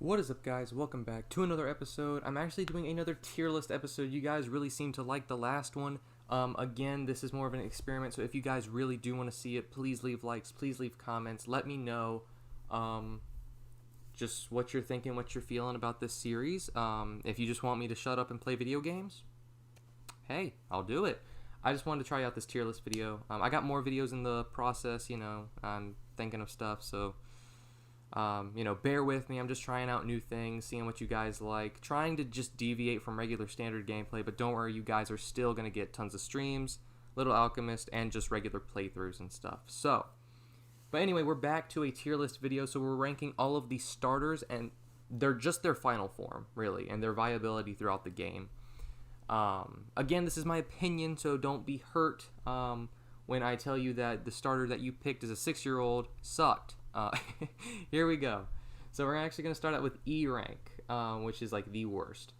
What is up, guys? Welcome back to another episode. I'm actually doing another tier list episode. You guys really seem to like the last one. Again, this is more of an experiment, so if you guys really do want to see it, please leave likes, please leave comments. Let me know just what you're thinking, what you're feeling about this series. If you just want me to shut up and play video games, hey, I'll do it. I just wanted to try out this tier list video. I got more videos in the process, I'm thinking of stuff, so... bear with me. I'm just trying out new things, seeing what you guys like, trying to just deviate from regular standard gameplay, but don't worry, you guys are still going to get tons of streams, Little Alchemist, and just regular playthroughs and stuff. But anyway, we're back to a tier list video, so we're ranking all of the starters, and they're just their final form, really, and their viability throughout the game. Again, this is my opinion, so don't be hurt when I tell you that the starter that you picked as a 6-year-old sucked. Here we go. So we're actually going to start out with E rank, which is like the worst.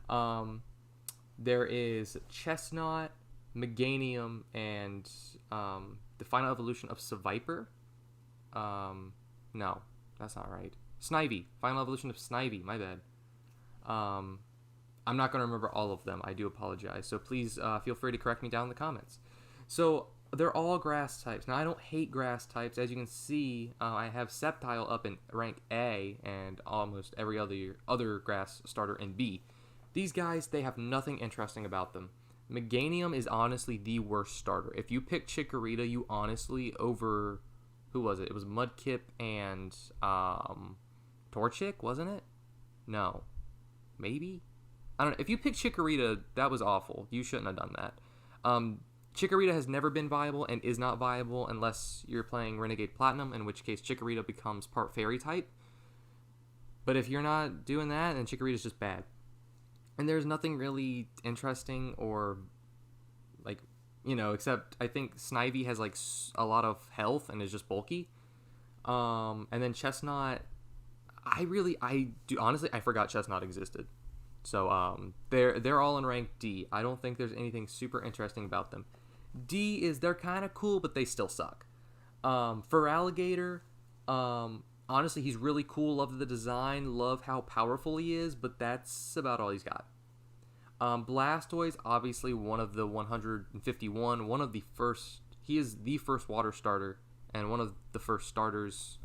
There is Chestnut, Meganium, and the final evolution of Seviper. No, that's not right. Snivy. Final evolution of Snivy. My bad. I'm not going to remember all of them. I do apologize. So please feel free to correct me down in the comments. So they're all grass types. Now, I don't hate grass types. As you can see, I have Sceptile up in rank A and almost every other grass starter in B. These guys, they have nothing interesting about them. Meganium is honestly the worst starter. If you pick Chikorita, you honestly over... Who was it? It was Mudkip and Torchic, wasn't it? No. Maybe? I don't know. If you picked Chikorita, that was awful. You shouldn't have done that. Chikorita has never been viable and is not viable unless you're playing Renegade Platinum, in which case Chikorita becomes part Fairy type. But if you're not doing that, then Chikorita's just bad. And there's nothing really interesting or, except I think Snivy has, a lot of health and is just bulky. And then Chestnut, honestly, I forgot Chestnut existed. So, they're all in rank D. I don't think there's anything super interesting about them. D is, they're kind of cool, but they still suck. For Alligator, honestly, he's really cool. Love the design. Love how powerful he is, but that's about all he's got. Blastoise, obviously one of the 151, one of the first, he is the first water starter, and one of the first starters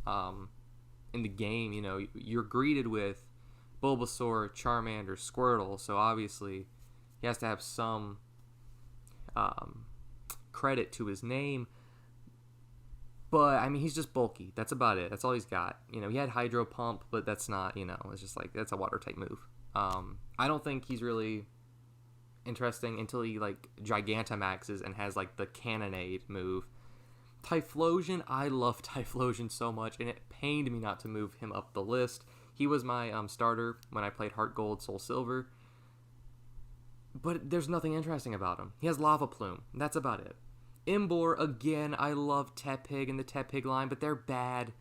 in the game. You're greeted with Bulbasaur, Charmander, Squirtle, so obviously he has to have some credit to his name. But, he's just bulky. That's about it. That's all he's got. He had Hydro Pump, but that's not, it's just that's a water-type move. I don't think he's really interesting until he, Gigantamaxes and has, the Cannonade move. Typhlosion, I love Typhlosion so much, and it pained me not to move him up the list. He was my starter when I played Heart Gold, Soul Silver. But there's nothing interesting about him. He has Lava Plume. That's about it. Emboar, again, I love Tepig and the Tepig line, but they're bad.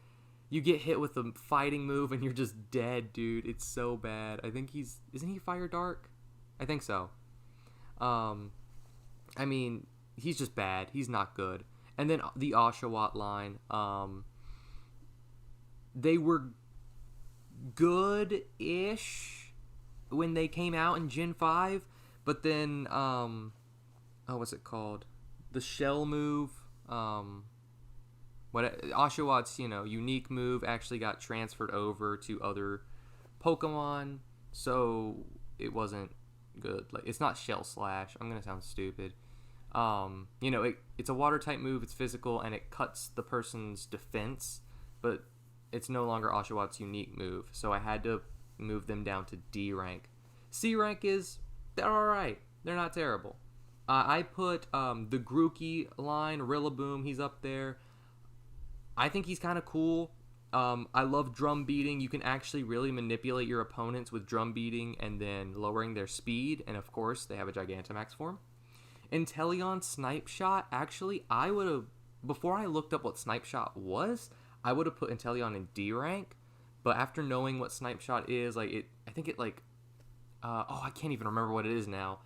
You get hit with a fighting move and you're just dead, dude. It's so bad. I think isn't he Fire Dark? I think so. He's just bad. He's not good. And then the Oshawott line, they were good-ish when they came out in Gen 5, but then, what's it called? The Shell move, Oshawott's, unique move actually got transferred over to other Pokemon, so it wasn't good. It's not Shell Slash. I'm gonna sound stupid. It's a water-type move, it's physical, and it cuts the person's defense, but it's no longer Oshawott's unique move, so I had to move them down to D rank. C rank they're alright. They're not terrible. I put the Grookey line, Rillaboom, he's up there. I think he's kind of cool. I love drum beating. You can actually really manipulate your opponents with drum beating and then lowering their speed, and of course, they have a Gigantamax form. Inteleon Snipe Shot, actually, before I looked up what Snipe Shot was, I would have put Inteleon in D rank, but after knowing what Snipe Shot is, I can't even remember what it is now.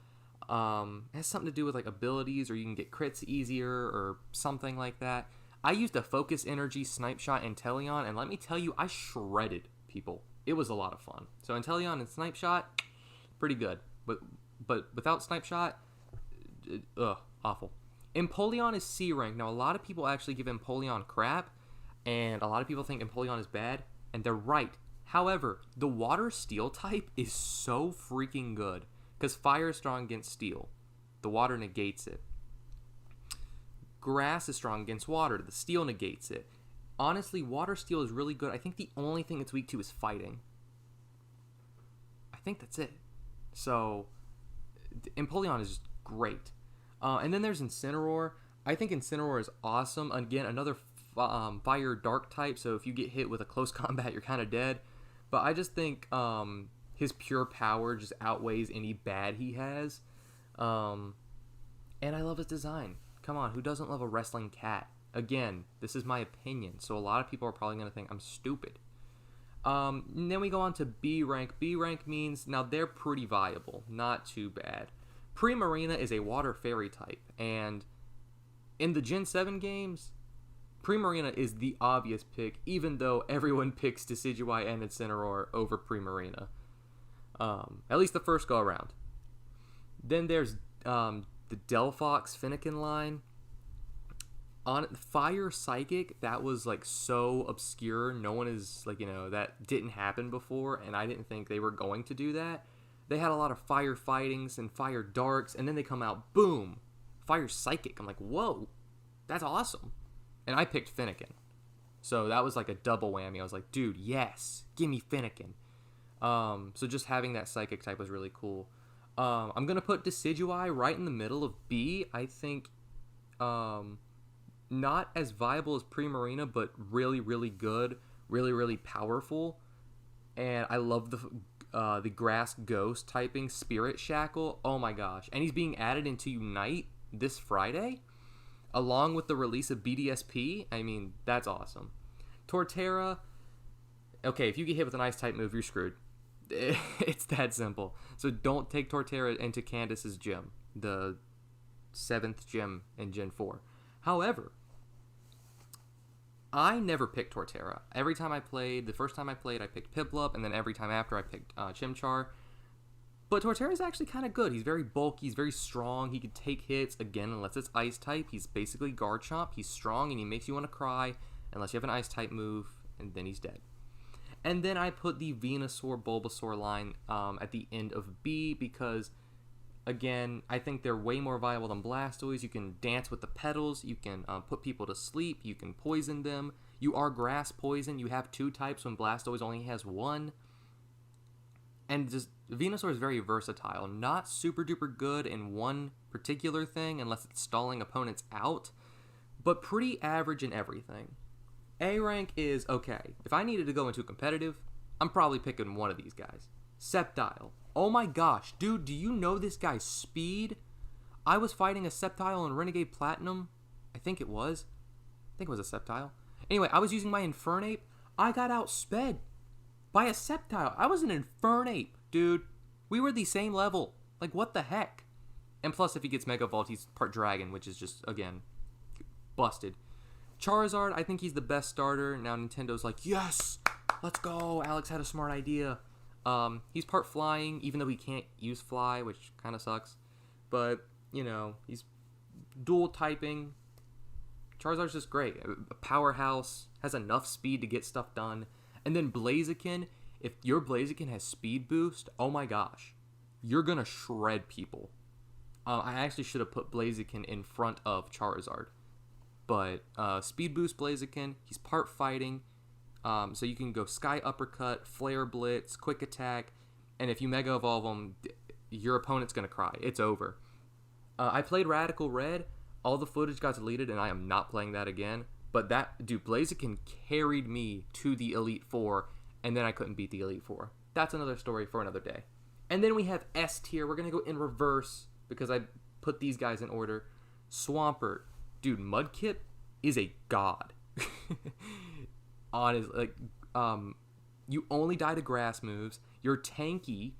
It has something to do with abilities, or you can get crits easier or something like that. I used a Focus Energy Snipe Shot Inteleon, and let me tell you, I shredded people. It was a lot of fun. So Inteleon and Snipe Shot, pretty good. But without Snipe Shot, awful. Empoleon is C rank. Now, a lot of people actually give Empoleon crap, and a lot of people think Empoleon is bad, and they're right. However, the Water Steel type is so freaking good, because Fire is strong against Steel. The Water negates it. Grass is strong against Water. The Steel negates it. Honestly, Water Steel is really good. I think the only thing it's weak to is Fighting. I think that's it. So, Empoleon is just great. And then there's Incineroar. I think Incineroar is awesome. Again, another fire dark type, so if you get hit with a close combat, you're kind of dead. But I just think his pure power just outweighs any bad he has. And I love his design. Come on, who doesn't love a wrestling cat? Again, this is my opinion, so a lot of people are probably going to think I'm stupid. And then we go on to B rank. B rank means, now they're pretty viable, not too bad. Primarina is a water fairy type, and in the Gen 7 games, Primarina is the obvious pick, even though everyone picks Decidueye and Incineroar over Primarina. At least the first go around. Then there's the Delphox Fennekin line. On Fire Psychic, that was like so obscure. No one is like, that didn't happen before, and I didn't think they were going to do that. They had a lot of Fire Fightings and Fire Darks, and then they come out, boom, Fire Psychic. I'm like, whoa, that's awesome. And I picked Fennekin. So that was like a double whammy. I was like, dude, yes, give me Fennekin. So just having that Psychic type was really cool. I'm going to put Decidueye right in the middle of B. I think not as viable as Primarina, but really, really good, really, really powerful. And I love the Grass Ghost typing, Spirit Shackle. Oh my gosh. And he's being added into Unite this Friday, along with the release of BDSP. I mean, that's awesome. Torterra, okay, if you get hit with an Ice type move, you're screwed. It's that simple. So don't take Torterra into Candace's gym, the 7th gym in Gen 4. However, I never picked Torterra. Every time I played, the first time I played, I picked Piplup, and then every time after I picked Chimchar. But Torterra is actually kind of good. He's very bulky, he's very strong, he can take hits, again, unless it's Ice type. He's basically Garchomp, he's strong, and he makes you want to cry, unless you have an Ice type move, and then he's dead. And then I put the Venusaur, Bulbasaur line at the end of B because, again, I think they're way more viable than Blastoise. You can dance with the petals. You can put people to sleep. You can poison them. You are grass poison. You have 2 types when Blastoise only has 1. And just Venusaur is very versatile. Not super duper good in one particular thing unless it's stalling opponents out, but pretty average in everything. A rank is okay. If I needed to go into competitive, I'm probably picking one of these guys. Sceptile. Oh my gosh, dude, do you know this guy's speed? I was fighting a Sceptile in Renegade Platinum. I think it was a Sceptile. Anyway, I was using my Infernape. I got outsped by a Sceptile. I was an Infernape, dude. We were the same level. Like, what the heck? And plus, if he gets Mega Volt, he's part Dragon, which is just, again, busted. Charizard, I think he's the best starter. Now Nintendo's like, yes, let's go. Alex had a smart idea. He's part flying, even though he can't use fly, which kind of sucks. But, he's dual typing. Charizard's just great. A powerhouse, has enough speed to get stuff done. And then Blaziken, if your Blaziken has speed boost, oh my gosh, you're going to shred people. I actually should have put Blaziken in front of Charizard. But speed boost Blaziken, he's part fighting, so you can go Sky Uppercut, Flare Blitz, Quick Attack, and if you Mega Evolve him, your opponent's going to cry. It's over. I played Radical Red, all the footage got deleted, and I am not playing that again, but Blaziken carried me to the Elite Four, and then I couldn't beat the Elite Four. That's another story for another day. And then we have S tier. We're going to go in reverse, because I put these guys in order. Swampert. Dude, Mudkip is a god. You only die to grass moves. You're tanky.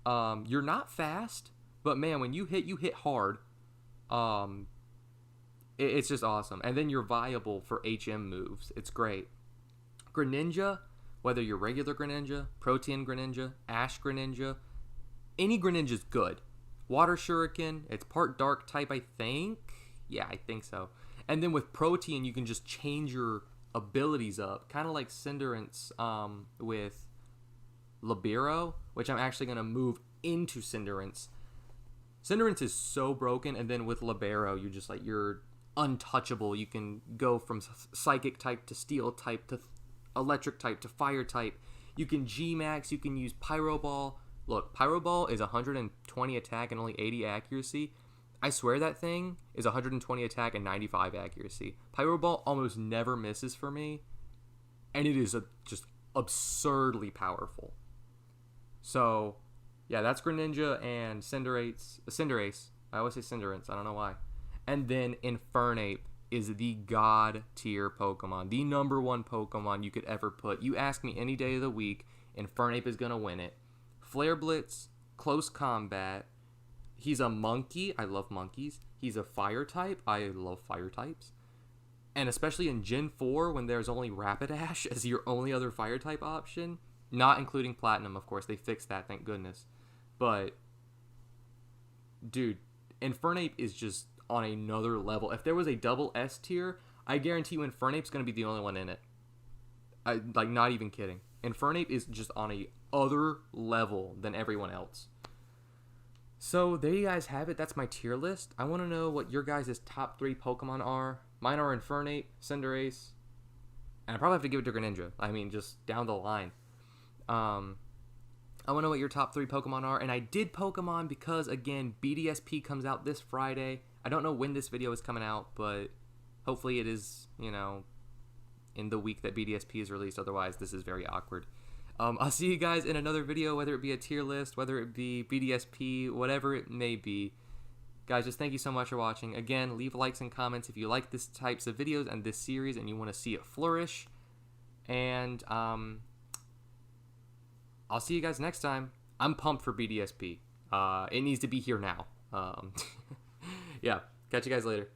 You're not fast, but man, when you hit hard. It's just awesome. And then you're viable for HM moves. It's great. Greninja, Whether you're regular Greninja, Protean Greninja, Ash Greninja, any Greninja's good. Water Shuriken, it's part dark type, I think. Yeah, I think so. And then with Protean, you can just change your abilities up, kind of like Cinderace with Libero, which I'm actually going to move into Cinderace. Cinderace is so broken, and then with Libero, you're untouchable. You can go from Psychic type to Steel type to Electric type to Fire type. You can G-Max, you can use Pyro Ball. Look, Pyro Ball is 120 attack and only 80 accuracy. I swear that thing is 120 attack and 95 accuracy. Pyro Ball almost never misses for me, and it is just absurdly powerful. So, yeah, that's Greninja and Cinderace. I always say Cinderace, I don't know why. And then Infernape is the god tier Pokemon, the number one Pokemon you could ever put. You ask me any day of the week, Infernape is going to win it. Flare Blitz, Close Combat. He's a monkey. I love monkeys. He's a fire type. I love fire types. And especially in Gen 4, when there's only Rapidash as your only other fire type option, not including Platinum, of course. They fixed that, thank goodness. But, dude, Infernape is just on another level. If there was a double S tier, I guarantee you Infernape's going to be the only one in it. Not even kidding. Infernape is just on a other level than everyone else. So there you guys have it. That's my tier list. I want to know what your guys' top 3 Pokemon are. Mine are Infernape, Cinderace, and I probably have to give it to Greninja. I mean, just down the line. I want to know what your top 3 Pokemon are. And I did Pokemon because, again, BDSP comes out this Friday. I don't know when this video is coming out, but hopefully it is, in the week that BDSP is released. Otherwise, this is very awkward. I'll see you guys in another video, whether it be a tier list, whether it be BDSP, whatever it may be. Guys, just thank you so much for watching. Again, leave likes and comments if you like this types of videos and this series and you want to see it flourish. And I'll see you guys next time. I'm pumped for BDSP. It needs to be here now. Yeah, catch you guys later.